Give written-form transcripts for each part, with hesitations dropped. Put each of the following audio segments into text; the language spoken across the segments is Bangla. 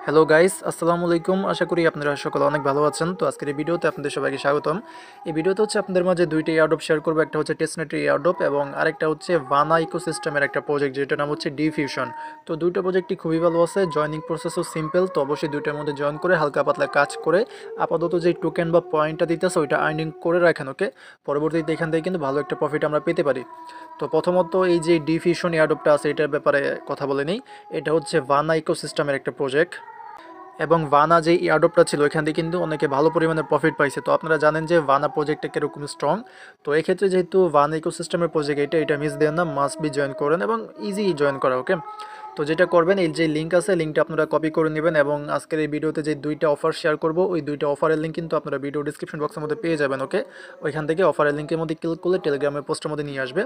হ্যালো গাইস, আসসালামু আলাইকুম। আশা করি আপনারা সকলে অনেক ভালো আছেন। তো আজকের এই ভিডিওতে আপনাদের সবাইকে স্বাগতম। এই ভিডিওতে হচ্ছে আপনাদের মাঝে দুইটা এয়ারড্রপ শেয়ার করবো। একটা হচ্ছে টেস্টনেটের এয়ারড্রপ এবং আরেকটা হচ্ছে ভানা ইকোসিস্টেমের একটা প্রজেক্ট, যেটার নাম হচ্ছে ডিফিউশন। তো দুইটা প্রজেক্টই খুবই ভালো আছে, জয়নিং প্রসেসও সিম্পল। তো অবশ্যই দুইটার মধ্যে জয়েন করে হালকা পাতলা কাজ করে আপাতত যে টোকেন বা পয়েন্টটা দিতেছে ওইটা আর্নিং করে রাখেন, ওকে। পরবর্তীতে এখান থেকে কিন্তু ভালো একটা প্রফিট আমরা পেতে পারি। তো প্রথমত এই যে ডিফিউশন এয়ারড্রপটা আছে এটার ব্যাপারে কথা বলে নেই। এটা হচ্ছে ভানা ইকোসিস্টেমের একটা প্রজেক্ট এবং ভানা যে এয়ারড্রপটা ছিল এখান থেকে কিন্তু অনেকে ভালো পরিমাণে প্রফিট পাইছে। তো আপনারা জানেন যে ভানা প্রজেক্টটা কীরকম স্ট্রং। তো এক্ষেত্রে যেহেতু ভানা ইকোসিস্টেমের প্রজেক্ট এটা মিস দেন না, মাস্ট বি জয়েন করেন এবং ইজি জয়েন করা, ওকে। তো যেটা করবেন, এই যে লিঙ্ক আছে লিঙ্কটা আপনারা কপি করে নেবেন এবং আজকের এই ভিডিওতে যে দুইটা অফার শেয়ার করব ওই দুইটা অফারের লিঙ্ক কিন্তু আপনারা ভিডিও ডিসক্রিপশন বক্সের মধ্যে পেয়ে যাবেন, ওকে। ওইখান থেকে অফারের লিঙ্কের মধ্যে ক্লিক করলে টেলিগ্রামের পোস্টের মধ্যে নিয়ে আসবে।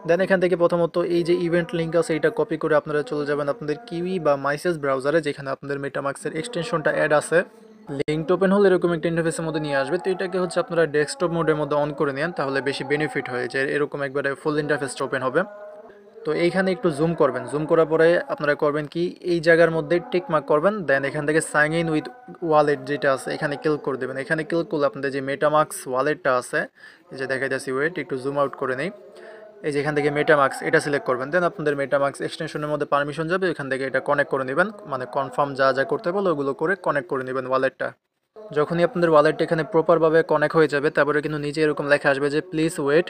দেন এখান থেকে প্রথমত এই যে ইভেন্ট লিঙ্ক আছে এটা কপি করে আপনারা চলে যাবেন আপনাদের কিউই বা মাইসেস ব্রাউজারে, যেখানে আপনাদের মেটামাক্সের এক্সটেনশনটা অ্যাড আছে। লিঙ্ক ওপেন হলে এরকম একটা ইন্টারফেসের মধ্যে নিয়ে আসবে। তো এটাকে হচ্ছে আপনারা ডেস্কটপ মোডের মধ্যে অন করে নেন, তাহলে বেশি বেনিফিট হয়, যে এরকম একবারে ফুল ইন্টারফেসটা ওপেন হবে। তো এইখানে একটু জুম করবেন, জুম করার পরে আপনারা করবেন কি, এই জায়গার মধ্যে টিক মার্ক করবেন। দেন এখান থেকে সাইন ইন উইথ ওয়ালেট যেটা আছে এখানে ক্লিক করে দেবেন। এখানে ক্লিক করলে আপনাদের যে মেটামাক্স ওয়ালেটটা আছে, এই যে দেখা যাচ্ছে, ওয়েট একটু জুম আউট করে নেই। এই যে এখান থেকে মেটামাক্স এটা সিলেক্ট করবেন। দেন আপনাদের মেটামাক্স এক্সটেনশনের মধ্যে পারমিশন যাবে, এখান থেকে এটা কানেক্ট করে নেবেন, মানে কনফার্ম যা যা করতে বলো ওগুলো করে কানেক্ট করে নেবেন ওয়ালেটটা। যখনই আপনাদের ওয়ালেটটা এখানে প্রপারভাবে কানেক্ট হয়ে যাবে তারপরে কিন্তু নিচে এরকম লেখা আসবে যে প্লিজ ওয়েট।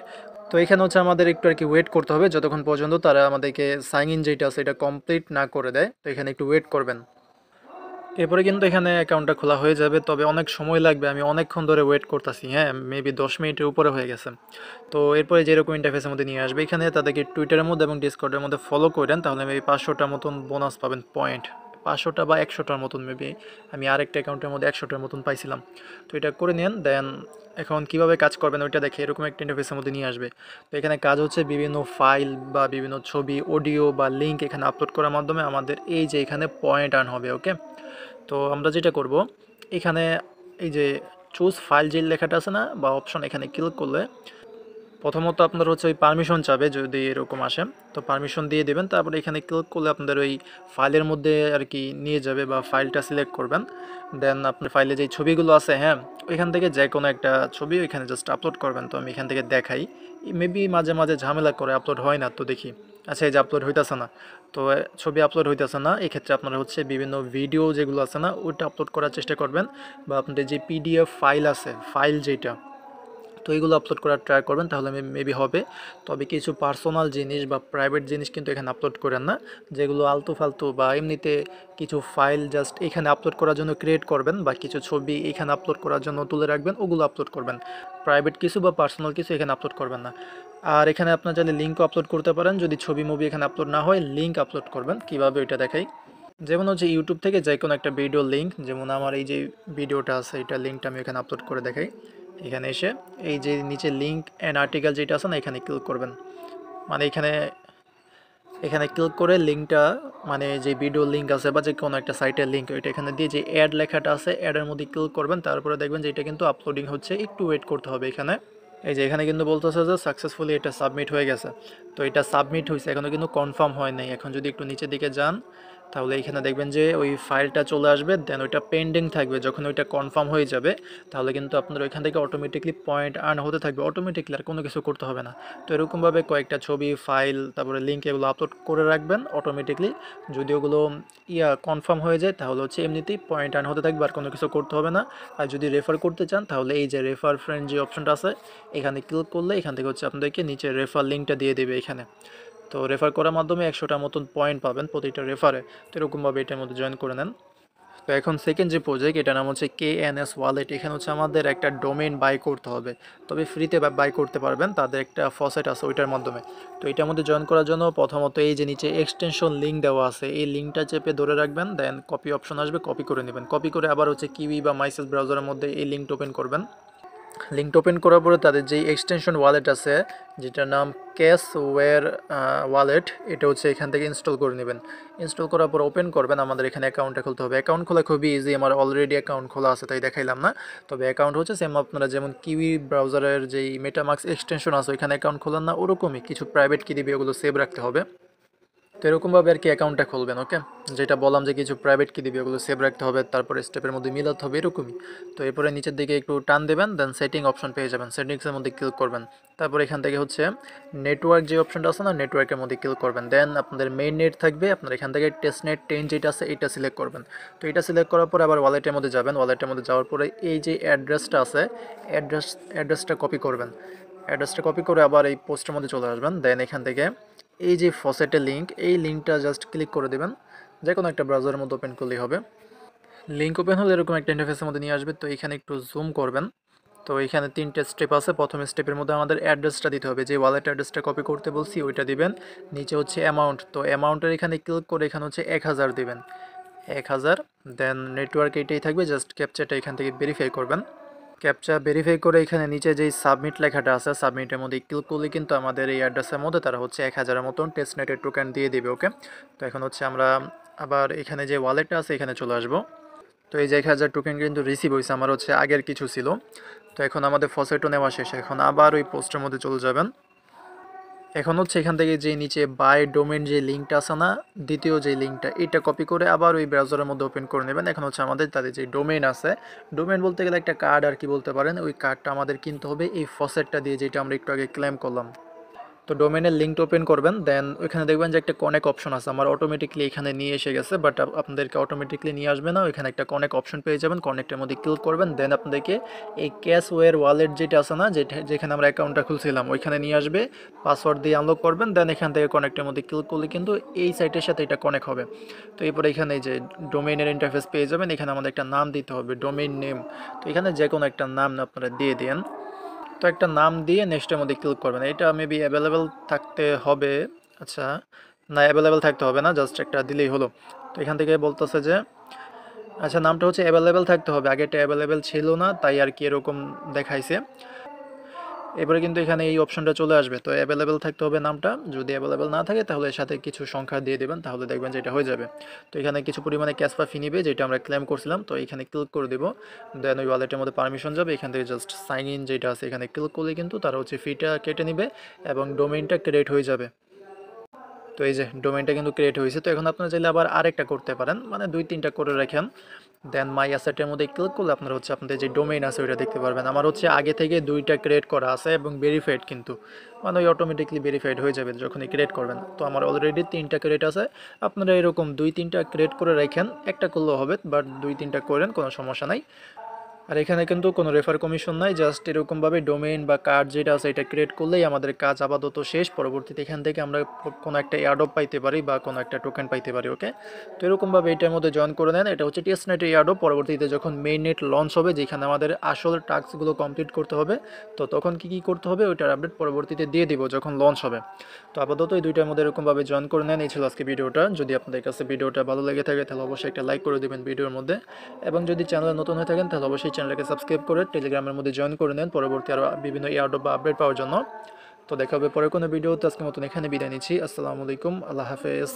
তো এখানে হচ্ছে আমাদের একটু আর কি ওয়েট করতে হবে যতক্ষণ পর্যন্ত তারা আমাদেরকে সাইন ইন যেটা আছে এটা কমপ্লিট না করে দেয়। তো এখানে একটু ওয়েট করবেন। এরপরে কিন্তু এখানে অ্যাকাউন্টটা খোলা হয়ে যাবে, তবে অনেক সময় লাগবে। আমি অনেকক্ষণ ধরে ওয়েট করতেছি, হ্যাঁ, মেবি 10 মিনিটের উপরে হয়ে গেছে। তো এরপরে যেরকম ইন্টারফেসের মধ্যে নিয়ে আসবে, এখানে তাদেরকে টুইটারের মধ্যে এবং ডিসকর্ডের মধ্যে ফলো করেন, তাহলে মেবি 500টার মতন বোনাস পাবেন পয়েন্ট। 500টা বা 100টার মতন মেবি। আমি আরেকটা অ্যাকাউন্টের মধ্যে 100টার মতন পাইছিলাম। তো এটা করে নেন। দেন এখন কিভাবে কাজ করবেন ওইটা দেখে এরকম একটা ইন্টারফেসের মধ্যে নিয়ে আসবে। তো এখানে কাজ হচ্ছে বিভিন্ন ফাইল বা বিভিন্ন ছবি, অডিও বা লিঙ্ক এখানে আপলোড করার মাধ্যমে আমাদের এই যে এখানে পয়েন্ট আর্ন হবে, ওকে। তো আমরা যেটা করব, এখানে এই যে চুজ ফাইল যে লেখাটা আছে না বা অপশন, এখানে ক্লিক করলে প্রথমত আপনার হচ্ছে ওই পারমিশন চাবে, যদি এরকম আসে তো পারমিশন দিয়ে দেবেন। তারপরে এখানে ক্লিক করলে আপনাদের ওই ফাইলের মধ্যে আর কি নিয়ে যাবে বা ফাইলটা সিলেক্ট করবেন। দেন আপনার ফাইলে যে ছবিগুলো আছে, হ্যাঁ, ওইখান থেকে যে কোনো একটা ছবি ওইখানে জাস্ট আপলোড করবেন। তো আমি এখান থেকে দেখাই, মেবি মাঝে মাঝে ঝামেলা করে আপলোড হয় না, তো দেখি। আচ্ছা, এই যে আপলোড হইতেছে না। তো ছবি আপলোড হইতেছে না, এক্ষেত্রে আপনারা হচ্ছে বিভিন্ন ভিডিও যেগুলো আছে না ওইটা আপলোড করার চেষ্টা করবেন, বা আপনাদের যে পিডিএফ ফাইল আছে, ফাইল যেটা, তো এইগুলো আপলোড করার ট্রাই করবেন, তাহলে মেবি হবে। তবে কিছু পার্সোনাল জিনিস বা প্রাইভেট জিনিস কিন্তু এখানে আপলোড করেন না, যেগুলো আলতু ফালতু বা এমনিতে কিছু ফাইল জাস্ট এখানে আপলোড করার জন্য ক্রিয়েট করবেন, বা কিছু ছবি এখানে আপলোড করার জন্য তুলে রাখবেন, ওগুলো আপলোড করবেন। প্রাইভেট কিছু বা পার্সোনাল কিছু এখানে আপলোড করবেন না। আর এখানে আপনার চাইলে লিঙ্কও আপলোড করতে পারেন, যদি ছবি মুভি এখানে আপলোড না হয় লিঙ্ক আপলোড করবেন। কীভাবে ওইটা দেখাই, যেমন হচ্ছে ইউটিউব থেকে যে কোনো একটা ভিডিও লিঙ্ক, যেমন আমার এই যে ভিডিওটা আছে এটা লিঙ্কটা আমি এখানে আপলোড করে দেখাই। এখানে এসে এই যে নিচে লিঙ্ক অ্যান্ড আর্টিকেল যেটা আছে না এখানে ক্লিক করবেন, মানে এখানে এখানে ক্লিক করে লিঙ্কটা, মানে যে ভিডিও লিঙ্ক আছে বা যে কোনো একটা সাইটের লিঙ্ক ওইটা এখানে দিয়ে যে অ্যাড লেখাটা আছে অ্যাডের মধ্যে ক্লিক করবেন। তারপরে দেখবেন যে এটা কিন্তু আপলোডিং হচ্ছে, একটু ওয়েট করতে হবে এখানে। এই যে এখানে কিন্তু বলতেছে যে সাকসেসফুলি এটা সাবমিট হয়ে গেছে। তো এটা সাবমিট হয়েছে, এখনও কিন্তু কনফার্ম হয় নাই। এখন যদি একটু নিচের দিকে যান তাহলে এখানে দেখবেন যে ওই ফাইলটা চলে আসবে, দেন ওইটা পেন্ডিং থাকবে। যখন ওইটা কনফার্ম হয়ে যাবে তাহলে কিন্তু আপনার ওইখান থেকে অটোমেটিকলি পয়েন্ট আর্ন হতে থাকবে, অটোমেটিকলি, আর কোনো কিছু করতে হবে না। তো এরকমভাবে কয়েকটা ছবি, ফাইল, তারপরে লিঙ্ক এগুলো আপলোড করে রাখবেন অটোমেটিকলি। যদি ওগুলো কনফার্ম হয়ে যায় তাহলে হচ্ছে এমনিতেই পয়েন্ট আর্ন হতে থাকবে, আর কোনো কিছু করতে হবে না। আর যদি রেফার করতে চান তাহলে এই যে রেফার ফ্রেন্ড যে অপশনটা আছে এখানে ক্লিক করলে এখান থেকে হচ্ছে আপনাদেরকে নিচে রেফার লিঙ্কটা দিয়ে দেবে এখানে। তো রেফার করার মাধ্যমে 100টার মতন পয়েন্ট পাবেন প্রতিটা রেফারে। তো এরকমভাবে এটার মধ্যে জয়েন করে নেন। তো এখন সেকেন্ড যে প্রজেক্ট এটার নাম হচ্ছে KNS ওয়ালেট। এখানে হচ্ছে আমাদের একটা ডোমেইন বাই করতে হবে, তবে ফ্রিতে বাই করতে পারবেন, তাদের একটা ফসেট আছে ওইটার মাধ্যমে। তো এটার মধ্যে জয়েন করার জন্য প্রথমত এই যে নিচে এক্সটেনশন লিঙ্ক দেওয়া আছে এই লিঙ্কটা চেপে ধরে রাখবেন, দেন কপি অপশন আসবে, কপি করে নেবেন। কপি করে আবার হচ্ছে কিউই বা মাইসেস ব্রাউজারের মধ্যে এই লিঙ্কটা ওপেন করবেন। লিঙ্কটা ওপেন করার পরে তাদের যেই এক্সটেনশন ওয়ালেট আছে যেটার নাম ক্যাশওয়্যার ওয়ালেট, এটা হচ্ছে এখান থেকে ইনস্টল করে নেবেন। ইনস্টল করার পর ওপেন করবেন। আমাদের এখানে অ্যাকাউন্টটা খুলতে হবে। অ্যাকাউন্ট খোলা খুবই ইজি, আমার অলরেডি অ্যাকাউন্ট খোলা আছে তাই দেখাইলাম না। তবে অ্যাকাউন্ট হচ্ছে সেম আপনারা যেমন কিউই ব্রাউজারের যেই মেটামাক্স এক্সটেনশন আছে ওইখানে অ্যাকাউন্ট খোলেন না, ওরকমই কিছু প্রাইভেট কি দিবে ওগুলো সেভ রাখতে হবে। তো এরকমভাবে আর কি অ্যাকাউন্টটা খুলবেন। ওকে, যেটা বললাম যে কিছু প্রাইভেট কি দিবে ওগুলো সেভ রাখতে হবে, তারপরে স্টেপের মধ্যে মিলাতে হবে এরকমই। তো এরপরে নিচের দিকে একটু টান দেবেন, দেন সেটিং অপশন পেয়ে যাবেন, সেটিংসের মধ্যে ক্লিক করবেন। তারপর এখান থেকে হচ্ছে নেটওয়ার্ক যে অপশনটা আছে না, নেটওয়ার্কের মধ্যে ক্লিক করবেন। দেন আপনাদের মেইন নেট থাকবে, আপনার এখান থেকে টেস্টনেট 10 যেটা আছে এটা সিলেক্ট করবেন। তো এটা সিলেক্ট করার পরে আবার ওয়ালেটের মধ্যে যাবেন, ওয়ালেটের মধ্যে যাওয়ার পরে এই যে অ্যাড্রেসটা আছে অ্যাড্রেসটা কপি করবেন। অ্যাড্রেসটা কপি করে আবার এই পোস্টের মধ্যে চলে আসবেন। দেন এখান থেকে এই যে ফসেটের লিঙ্ক, এই লিঙ্কটা জাস্ট ক্লিক করে দেবেন, যে কোনো একটা ব্রাউজারের মধ্যে ওপেন করলেই হবে। লিঙ্ক ওপেন হলে এরকম একটা ইন্টারফেসের মধ্যে নিয়ে আসবে। তো এখানে একটু জুম করবেন। তো এখানে 3টে স্টেপ আছে। প্রথম স্টেপের মধ্যে আমাদের অ্যাড্রেসটা দিতে হবে, যে ওয়ালেট অ্যাড্রেসটা কপি করতে বলছি ওইটা দিবেন। নিচে হচ্ছে অ্যামাউন্ট, তো অ্যামাউন্টের এখানে ক্লিক করে এখানে হচ্ছে 1000 দিবেন, 1000। দেন নেটওয়ার্ক এইটাই থাকবে, জাস্ট ক্যাপচাটা এখান থেকে ভেরিফাই করবেন। ক্যাপচা ভেরিফাই করে এখানে নিচে যেই সাবমিট লেখাটা আছে সাবমিটের মধ্যে ক্লিক করলে কিন্তু আমাদের এই অ্যাড্রেসের মধ্যে তারা হচ্ছে 1000-এর মতন টেস্টনেটের টোকেন দিয়ে দিবে। ওকে, তো এখন হচ্ছে আমরা আবার এখানে যে ওয়ালেটটা আছে এখানে চলে আসবো। তো এই যে 1000 টোকেন কিন্তু রিসিভ হয়েছে, আমার হচ্ছে আগের কিছু ছিল। তো এখন আমাদের ফসেটও নেওয়া শেষ, এখন আবার ওই পোস্টের মধ্যে চলে যাবেন। এখন হচ্ছে এখান থেকে যে নিচে বাই ডোমেন যে লিঙ্কটা আছে না, দ্বিতীয় যে লিঙ্কটা, এটা কপি করে আবার ওই ব্রাউজারের মধ্যে ওপেন করে নেবেন। এখন হচ্ছে আমাদের তাদের যে ডোমেন আছে, ডোমেন বলতে গেলে একটা কার্ড আর কি বলতে পারেন, ওই কার্ডটা আমাদের কিনতে হবে এই ফসেটটা দিয়ে, যেটা আমরা একটু আগে ক্লেম করলাম। তো ডোমেনের লিঙ্কটা ওপেন করবেন। দেন ওইখানে দেখবেন যে একটা কনেক্ট অপশন আছে, আমার অটোমেটিকলি এখানে নিয়ে এসে গেছে, বাট আপনাদেরকে অটোমেটিকলি নিয়ে আসবে না। ওইখানে একটা কনেক্ট অপশন পেয়ে যাবেন, কনেক্টের মধ্যে ক্লিক করবেন। দেন আপনাদেরকে এই ক্যাশওয়্যার ওয়ালেট যেটা আছে না, যেখানে আমরা অ্যাকাউন্টটা খুলছিলাম ওইখানে নিয়ে আসবে, পাসওয়ার্ড দিয়ে আনলক করবেন। দেন এখান থেকে কনেক্টের মধ্যে ক্লিক করলে কিন্তু এই সাইটের সাথে এটা কনেক্ট হবে। তো এরপরে এখানে যে ডোমেইনের ইন্টারফেস পেয়ে যাবেন, এখানে আমাদের একটা নাম দিতে হবে, ডোমেইন নেম। তো এখানে যে কোনো একটা নাম আপনারা দিয়ে দেন। তো একটা নাম দিয়ে নেক্সটের মধ্যে ক্লিক করবেন। এটা মেবি অ্যাভেলেবেল থাকতে হবে। আচ্ছা, না অ্যাভেলেবেল থাকতে হবে না, জাস্ট একটা দিলেই হলো। তো এখান থেকে বলতেছে যে আচ্ছা নামটা হচ্ছে অ্যাভেলেবেল থাকতে হবে, আগেটা অ্যাভেলেবেল ছিল না তাই আর কি এরকম দেখাইছে। এবারে কিন্তু এখানে এই অপশনটা চলে আসবে, তো অ্যাভেলেবেল থাকতে হবে নামটা। যদি অ্যাভেলেবেল না থাকে তাহলে এর সাথে কিছু সংখ্যা দিয়ে দেবেন, তাহলে দেখবেন যে এটা হয়ে যাবে। তো এখানে কিছু পরিমাণে ক্যাশপা ফি নিবে, যেটা আমরা ক্লেম করছিলাম। তো এখানে ক্লিক করে দেবো। দেন ওই ওয়ালেটের মধ্যে পারমিশন যাবে, এখান থেকে জাস্ট সাইন ইন যেটা আছে এখানে ক্লিক করলে কিন্তু তারা হচ্ছে ফিটা কেটে নিবে এবং ডোমেইনটা ক্রিয়েট হয়ে যাবে। তো এই যে ডোমেইনটা কিন্তু ক্রিয়েট হয়েছে। তো এখন আপনারা চাইলে আবার আরেকটা করতে পারেন, মানে 2-3টা করে রাখেন। দেন মাই অ্যাসেটের মধ্যে ক্লিক করলে আপনারা হচ্ছে আপনাদের যে ডোমেইন আছে ওইটা দেখতে পারবেন। আমার হচ্ছে আগে থেকে 2টা ক্রিয়েট করা আছে এবং ভেরিফাইড, কিন্তু মানে ওই অটোমেটিকলি ভেরিফাইড হয়ে যাবে যখনই ক্রিয়েট করবেন। তো আমার অলরেডি 3টা ক্রিয়েট আছে। আপনারা এরকম 2-3টা ক্রিয়েট করে রাখেন, একটা করলেও হবে, বাট 2-3টা করেন, কোনো সমস্যা নাই। আর এখানে কিন্তু কোনো রেফার কমিশন নাই, জাস্ট এরকমভাবে ডোমেইন বা কার্ড যেটা আছে এটা ক্রিয়েট করলেই আমাদের কাজ আপাতত শেষ। পরবর্তীতে এখান থেকে আমরা কোনো একটা এয়ারড্রপ পাইতে পারি বা কোনো একটা টোকেন পাইতে পারি। ওকে, তো এরকমভাবে এটার মধ্যে জয়েন করে নেন। এটা হচ্ছে টেস্টনেটের এয়ারড্রপ। পরবর্তীতে যখন মেইন নেট লঞ্চ হবে, যেখানে আমাদের আসল টাস্কগুলো কমপ্লিট করতে হবে, তো তখন কি করতে হবে ওইটার আপডেট পরবর্তীতে দিয়ে দিব যখন লঞ্চ হবে। তো আপাতত এই দুইটার মধ্যে এরকমভাবে জয়েন করে নেন। এই ছিল আজকে ভিডিওটা। যদি আপনাদের কাছে ভিডিওটা ভালো লেগে থাকে তাহলে অবশ্যই একটা লাইক করে দেবেন ভিডিওর মধ্যে, এবং যদি চ্যানেলে নতুন হয়ে থাকেন তাহলে অবশ্যই চ্যানেলকে সাবস্ক্রাইব করে টেলিগ্রামের মধ্যে জয়েন করে নেন পরবর্তী আরও বিভিন্ন এয়ারড্রপ বা আপডেট পাওয়ার জন্য। তো দেখা হবে পরে কোনো ভিডিওতে। আজকের মতন এখানে বিদায় নিচ্ছি। আসসালামু আলাইকুম, আল্লাহ হাফেজ।